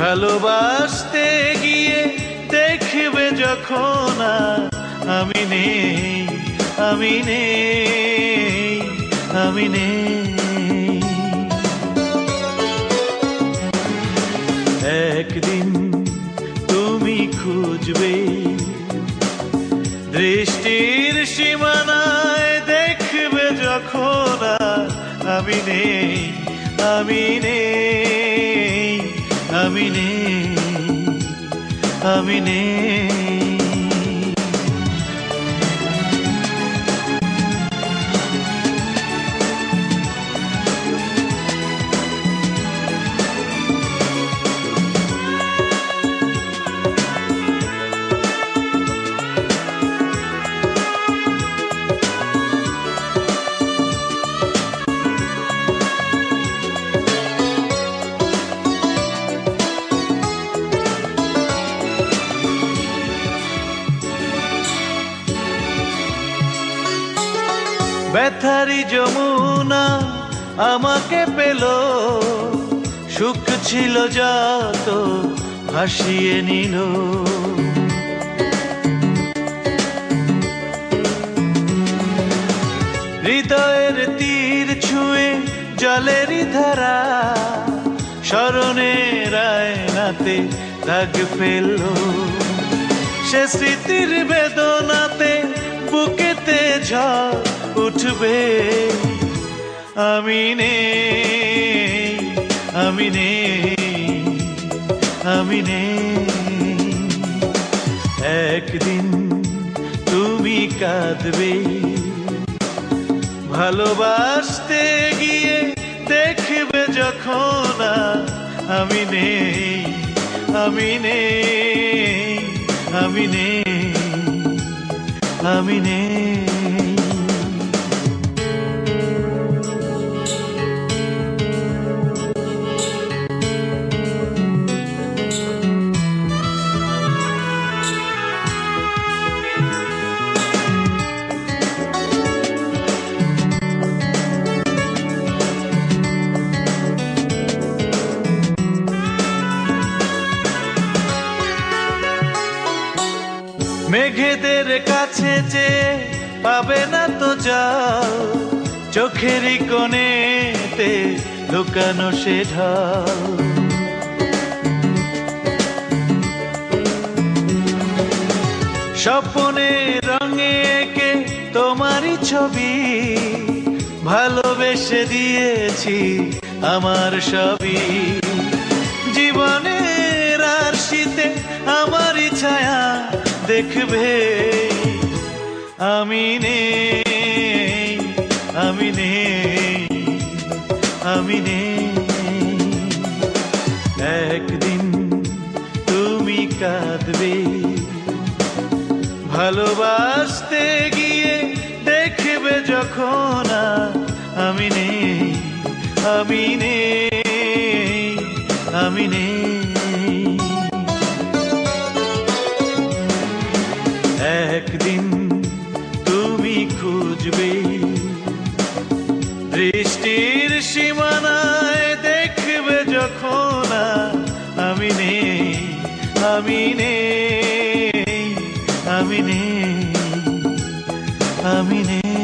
ভালোবাসতে গিয়ে দেখবে যখন আর আমি নেই, আমি নেই, আমি নেই। একদিন তুমি খুঁজবে দৃষ্টির সীমানায়, দেখবে যখন আর আমি নেই, আমি নেই, আমি নেই, আমি নেই। ব্যথারি যমুনা আমাকে পেল, সুখ ছিল যত ভাসিয়ে নিল। হৃদয়ের তীর ছুঁয়ে জলেরই ধারা, স্মরণের আয়নাতে দাগ ফেলল। সে স্মৃতির বেদনাতে বুকেতে ঝড় উঠবে। আমি নেই, আমি নেই, আমি নেই। একদিন তুমি কাঁদবে ভালোবাসতে গিয়ে, দেখবে যখন আর আমি নেই, আমি নেই, আমি নেই, আমি নেই। মেঘেদের কাছে যে পাবে না তো জল, চোখেরই কোণেতে লুকানো সে ঢল। স্বপ্নে রঙে এঁকে তোমারই ছবি, ভালোবেসে দিয়েছি আমার সবই। জীবনের আরশিতে আমারই ছায়া দেখবে। আমি নেই, আমি নেই, আমি নেই। একদিন তুমি কাঁদবে ভালোবাসতে গিয়ে, দেখবে যখন আর আমি নেই, আমি নেই, আমি নেই। একদিন তুমি খুঁজবে দৃষ্টির সীমানায়, দেখবে যখন আর আমি নেই, আমি নেই, আমি নেই, আমি নেই।